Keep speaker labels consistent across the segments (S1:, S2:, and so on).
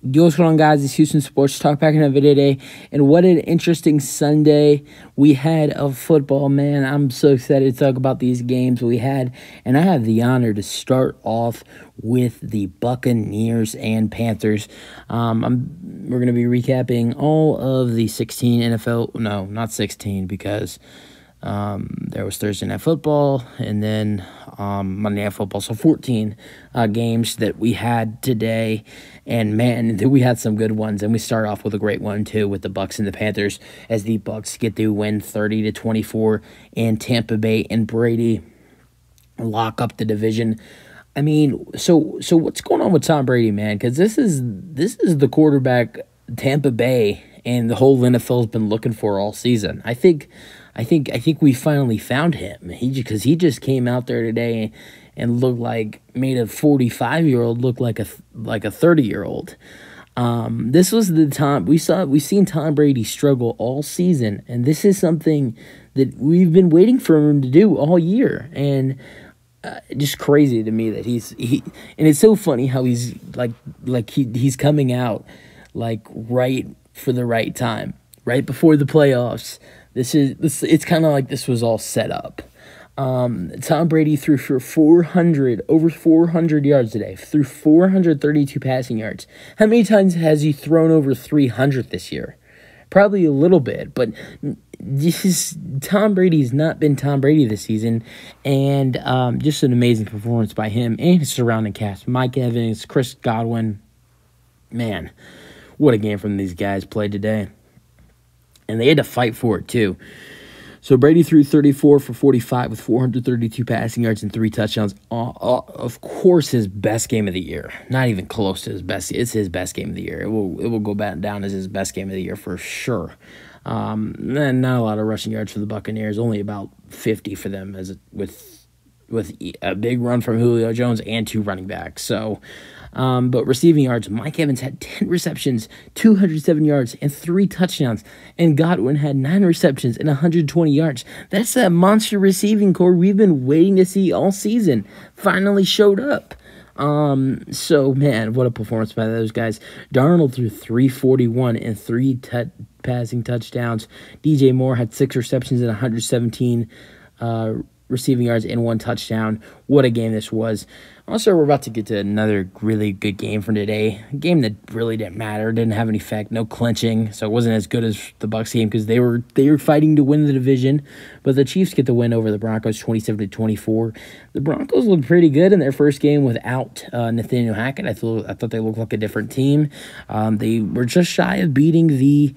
S1: Yo, what's going on, guys? It's Houston Sports Talk back in a video today. And what an interesting Sunday we had of football, man. I'm so excited to talk about these games we had. And I have the honor to start off with the Buccaneers and Panthers. We're going to be recapping all of the 16 NFL. No, not 16 because there was Thursday Night Football and then Monday Night Football. So 14 games that we had today. And, man, we had some good ones. And we start off with a great one, too, with the Bucs and the Panthers, as the Bucs get to win 30-24 in Tampa Bay, and Brady lock up the division. I mean, so what's going on with Tom Brady, man? Because this is the quarterback Tampa Bay and the whole NFL has been looking for all season. I think we finally found him. Because he just came out there today and looked like, made a 45-year-old look like a 30-year-old. This was the time we've seen Tom Brady struggle all season, and this is something that we've been waiting for him to do all year. And just crazy to me that and it's so funny how he's he's coming out like right for the right time, right before the playoffs. It's kind of like this was all set up. Tom Brady threw for over 400 yards today, threw 432 passing yards. How many times has he thrown over 300 this year? Probably a little bit, but Tom Brady's not been Tom Brady this season, and just an amazing performance by him and his surrounding cast. Mike Evans, Chris Godwin, man, what a game from these guys played today. And they had to fight for it, too. So Brady threw 34 for 45 with 432 passing yards and 3 touchdowns. Of course, his best game of the year. Not even close to his best. It's his best game of the year. It will go back down as his best game of the year for sure. And not a lot of rushing yards for the Buccaneers. Only about 50 for them with a big run from Julio Jones and 2 running backs. So, but receiving yards, Mike Evans had 10 receptions, 207 yards, and 3 touchdowns. And Godwin had 9 receptions and 120 yards. That's that monster receiving core we've been waiting to see all season. Finally showed up. So, man, what a performance by those guys. Darnold threw 341 and 3 passing touchdowns. DJ Moore had 6 receptions and 117 receiving yards and 1 touchdown. What a game this was. Also, we're about to get to another really good game from today. A game that really didn't matter, didn't have any effect, no clinching, so it wasn't as good as the Bucs game because they were fighting to win the division. But the Chiefs get the win over the Broncos 27-24. The Broncos looked pretty good in their first game without Nathaniel Hackett. I thought they looked like a different team. They were just shy of beating the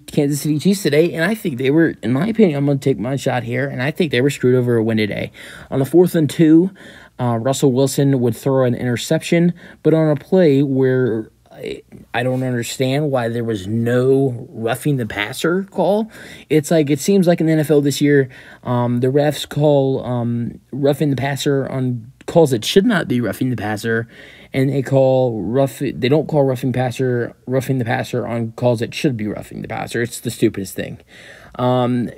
S1: Kansas City Chiefs today, and I think they were, in my opinion, I'm going to take my shot here, and I think they were screwed over a win today. On the 4th and 2, Russell Wilson would throw an interception, but on a play where I don't understand why there was no roughing the passer call. It seems like in the NFL this year, the refs call roughing the passer on calls that should not be roughing the passer, and they don't call roughing the passer on calls that should be roughing the passer. It's the stupidest thing.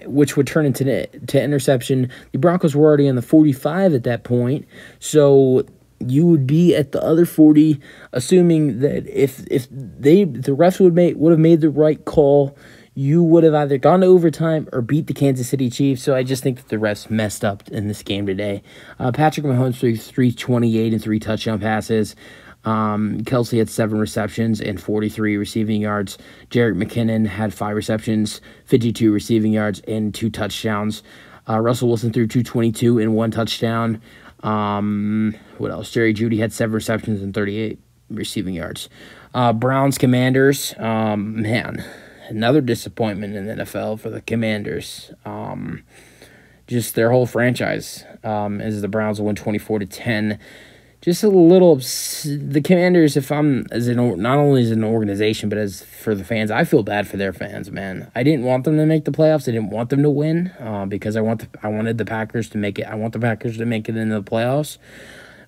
S1: Which would turn into interception. The Broncos were already on the 45 at that point, so you would be at the other 40, assuming that if the refs would have made the right call, you would have either gone to overtime or beat the Kansas City Chiefs. So I just think that the refs messed up in this game today. Patrick Mahomes threw 328 and 3 touchdown passes. Kelsey had 7 receptions and 43 receiving yards. Jerick McKinnon had 5 receptions, 52 receiving yards, and 2 touchdowns. Russell Wilson threw 222 and 1 touchdown. What else? Jerry Jeudy had 7 receptions and 38 receiving yards. Browns Commanders, man, another disappointment in the NFL for the Commanders. Just their whole franchise, as the Browns win 24-10. Just a little, the Commanders, not only as an organization, but as for the fans, I feel bad for their fans, man. I didn't want them to make the playoffs. I didn't want them to win because I wanted the Packers to make it. I want the Packers to make it into the playoffs.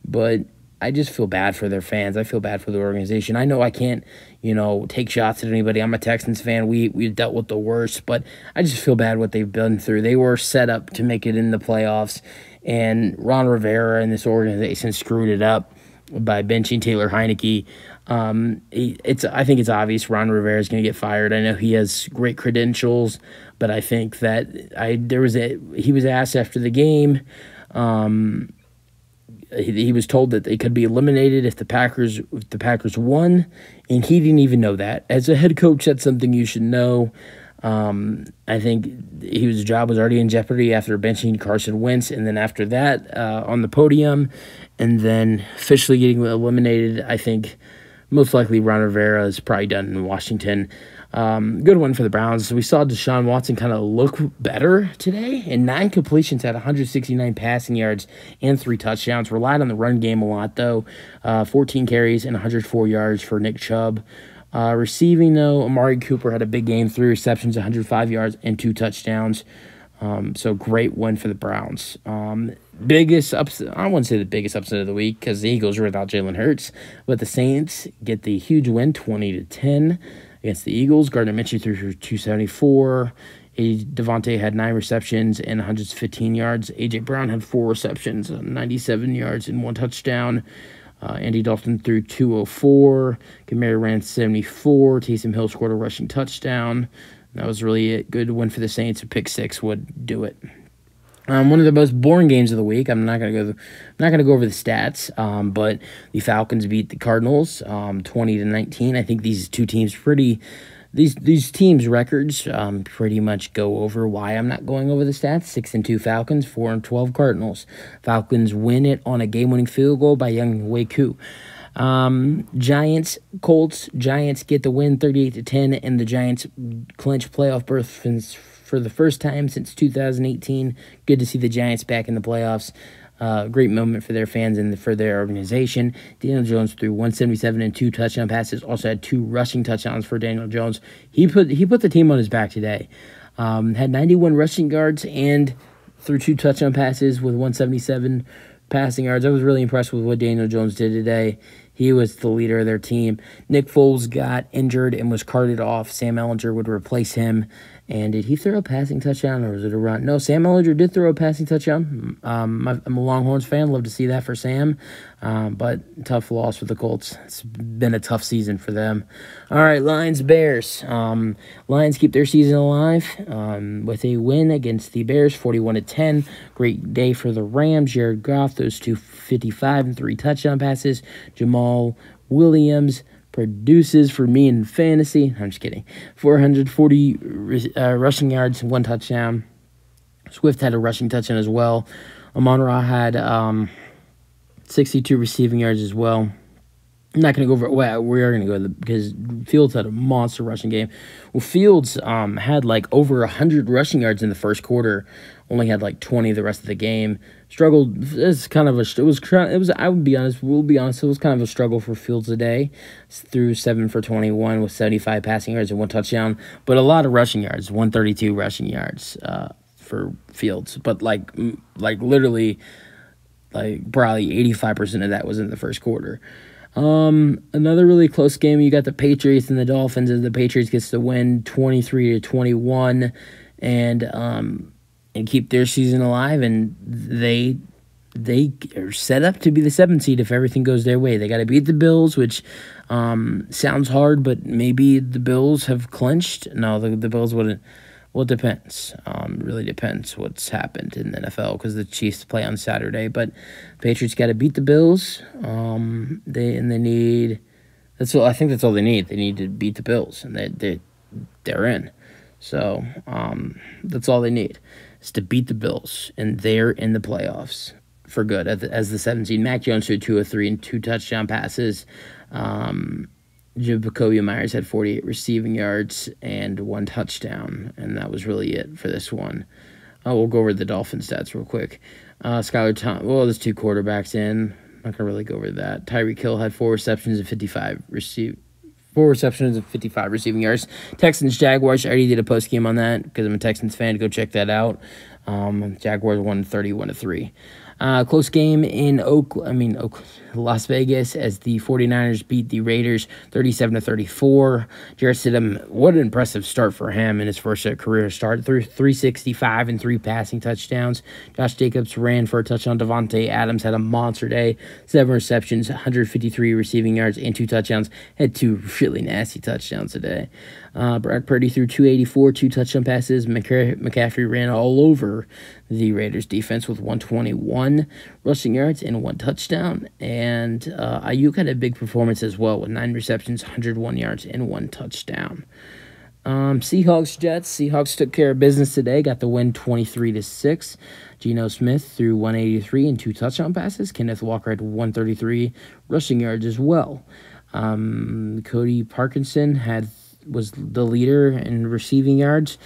S1: But I just feel bad for their fans. I feel bad for the organization. I know I can't, take shots at anybody. I'm a Texans fan. We've dealt with the worst, but I just feel bad what they've been through. They were set up to make it in the playoffs, and Ron Rivera and this organization screwed it up. by benching Taylor Heineke. I think it's obvious Ron Rivera is going to get fired. I know he has great credentials, but I think that he was asked after the game. He was told that they could be eliminated if the Packers won, and he didn't even know that. As a head coach, that's something you should know. I think his job was already in jeopardy after benching Carson Wentz, and then after that on the podium, and then officially getting eliminated. I think most likely Ron Rivera is probably done in Washington. Good one for the Browns. We saw Deshaun Watson kind of look better today, and 9 completions at 169 passing yards and 3 touchdowns. Relied on the run game a lot, though. 14 carries and 104 yards for Nick Chubb. Receiving, though, Amari Cooper had a big game, 3 receptions, 105 yards, and 2 touchdowns. So great win for the Browns. Biggest upset, I wouldn't say the biggest upset of the week because the Eagles were without Jalen Hurts, but the Saints get the huge win, 20-10 against the Eagles. Gardner Minshew threw for 274. Devontae had 9 receptions and 115 yards. A.J. Brown had 4 receptions, 97 yards, and 1 touchdown. Andy Dalton threw 204. Kamara ran 74. Taysom Hill scored a rushing touchdown. That was really a good win for the Saints. A pick 6 would do it. One of the most boring games of the week. I'm not gonna go over the stats, but the Falcons beat the Cardinals 20-19. I think these two teams these teams' records pretty much go over why I'm not going over the stats. 6-2 Falcons, 4-12 Cardinals. Falcons win it on a game-winning field goal by Young Wei Koo. Giants, Colts. Giants get the win 38-10, and the Giants clinch playoff berth for the first time since 2018. Good to see the Giants back in the playoffs. Great moment for their fans and for their organization. Daniel Jones threw 177 and 2 touchdown passes. Also had 2 rushing touchdowns for Daniel Jones. He put the team on his back today. Had 91 rushing yards and threw 2 touchdown passes with 177 passing yards. I was really impressed with what Daniel Jones did today. He was the leader of their team. Nick Foles got injured and was carted off. Sam Ehlinger would replace him. And did he throw a passing touchdown or was it a run? No, Sam Ehlinger did throw a passing touchdown. I'm a Longhorns fan. Love to see that for Sam. But tough loss for the Colts. It's been a tough season for them. All right, Lions-Bears. Lions keep their season alive with a win against the Bears, 41-10. Great day for the Rams. Jared Goff, those 255 and 3 touchdown passes. Jamal Williams produces for me in fantasy. I'm just kidding. 440 rushing yards, 1 touchdown. Swift had a rushing touchdown as well. Amon-Ra had 62 receiving yards as well. I'm not going to go over. Well, we are going to go because Fields had a monster rushing game. Well, Fields had like over 100 rushing yards in the first quarter. Only had like 20 the rest of the game. Struggled. It's kind of it was. I would be honest. We'll be honest. It was kind of a struggle for Fields today. Threw 7 for 21 with 75 passing yards and 1 touchdown, but a lot of rushing yards. 132 rushing yards for Fields, but like literally, like probably 85% of that was in the first quarter. Another really close game. You got the Patriots and the Dolphins, and the Patriots gets to win 23-21, and keep their season alive. And they are set up to be the 7th seed if everything goes their way. They got to beat the Bills, which sounds hard, but maybe the Bills have clinched. No, the Bills wouldn't. Well, it depends. Really depends what's happened in the NFL because the Chiefs play on Saturday. But Patriots got to beat the Bills. They need. That's all. I think that's all they need. They need to beat the Bills, and they're in. So that's all they need is to beat the Bills, and they're in the playoffs for good as the 7th seed. Mac Jones threw 203 and 2 touchdown passes. Jacoby Myers had 48 receiving yards and 1 touchdown, and that was really it for this one. We'll go over the Dolphins stats real quick. Skylar Thompson, well, there's 2 quarterbacks in. I'm not going to really go over that. Tyreek Hill had 4 receptions and 55 receiving yards. Texans-Jaguars, I already did a post-game on that because I'm a Texans fan. Go check that out. Jaguars won 31-3. Close game in Las Vegas as the 49ers beat the Raiders 37-34. Jarrett Stidham, what an impressive start for him in his first career start. 365 and 3 passing touchdowns. Josh Jacobs ran for a touchdown. Devontae Adams had a monster day. 7 receptions, 153 receiving yards, and 2 touchdowns. Had 2 really nasty touchdowns today. Brock Purdy threw 284, 2 touchdown passes. McCaffrey ran all over the Raiders defense with 121 rushing yards and 1 touchdown. And Ayuk had a big performance as well with 9 receptions, 101 yards, and 1 touchdown. Seahawks Jets. Seahawks took care of business today. Got the win 23-6. Geno Smith threw 183 and 2 touchdown passes. Kenneth Walker had 133 rushing yards as well. Cody Parkinson was the leader in receiving yards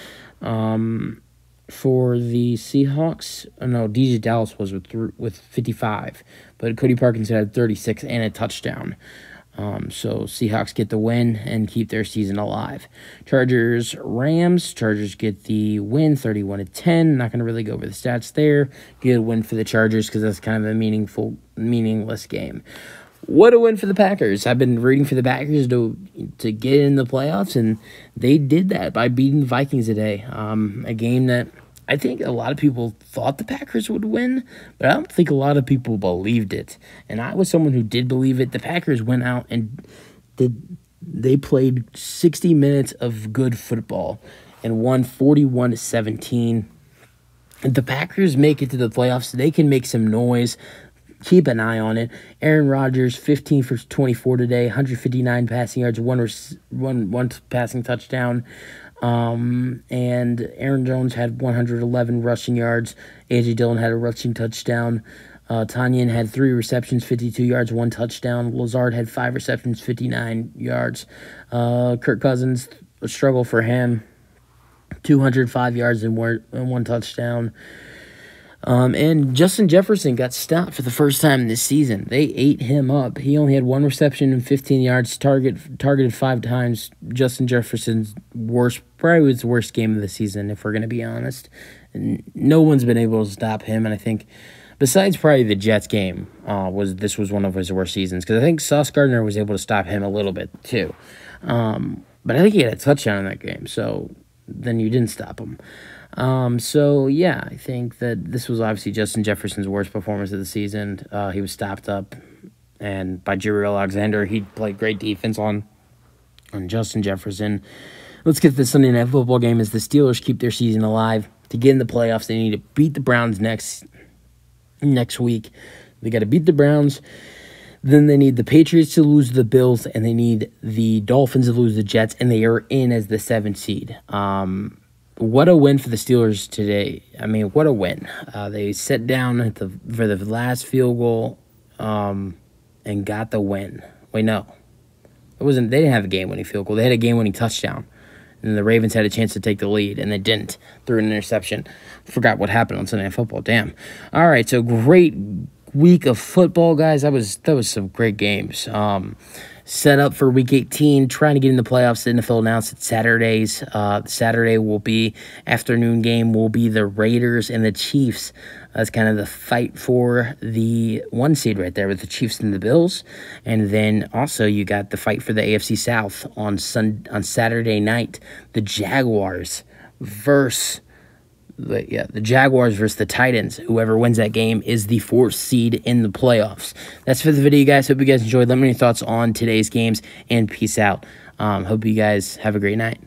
S1: for the Seahawks. No, DJ Dallas was with 55, but Cody Parkinson had 36 and a touchdown. So Seahawks get the win and keep their season alive. Chargers Rams. Chargers get the win 31-10. Not going to really go over the stats there. Good win for the Chargers because that's kind of a meaningless game. What a win for the Packers. I've been rooting for the Packers to get in the playoffs, and they did that by beating the Vikings today. A game that I think a lot of people thought the Packers would win, but I don't think a lot of people believed it. And I was someone who did believe it. The Packers went out and they played 60 minutes of good football and won 41-17. If the Packers make it to the playoffs, they can make some noise. Keep an eye on it. Aaron Rodgers, 15 for 24 today, 159 passing yards, one passing touchdown. And Aaron Jones had 111 rushing yards. A.J. Dillon had a rushing touchdown. Tanyan had 3 receptions, 52 yards, 1 touchdown. Lazard had 5 receptions, 59 yards. Kirk Cousins, a struggle for him, 205 yards and 1 touchdown. And Justin Jefferson got stopped for the first time this season. They ate him up. He only had 1 reception and 15 yards, targeted 5 times. Justin Jefferson's probably his worst game of the season, if we're going to be honest. And no one's been able to stop him, and I think besides probably the Jets game, this was one of his worst seasons, because I think Sauce Gardner was able to stop him a little bit too. But I think he had a touchdown in that game, so then you didn't stop him. So yeah, I think that this was obviously Justin Jefferson's worst performance of the season. He was stopped up, and by Jabril Alexander, he played great defense on Justin Jefferson. Let's get to the Sunday Night Football game as the Steelers keep their season alive. To get in the playoffs, they need to beat the Browns next week. They got to beat the Browns. Then they need the Patriots to lose the Bills, and they need the Dolphins to lose the Jets, and they are in as the 7th seed. What a win for the Steelers today. I mean, what a win. They sat down for the last field goal and got the win. Wait, no. They didn't have a game-winning field goal. They had a game-winning touchdown. And the Ravens had a chance to take the lead, and they didn't. Threw an interception. Forgot what happened on Sunday Night Football. Damn. All right, so great week of football, guys. That was some great games. Set up for Week 18, trying to get in the playoffs. The NFL announced it Saturdays. Saturday will be afternoon game. Will be the Raiders and the Chiefs. That's kind of the fight for the 1 seed right there with the Chiefs and the Bills. And then also you got the fight for the AFC South on Saturday night. The Jaguars versus the Jaguars versus the Titans. Whoever wins that game is the 4th seed in the playoffs. That's for the video, guys. Hope you guys enjoyed. Let me know your thoughts on today's games, and peace out. Hope you guys have a great night.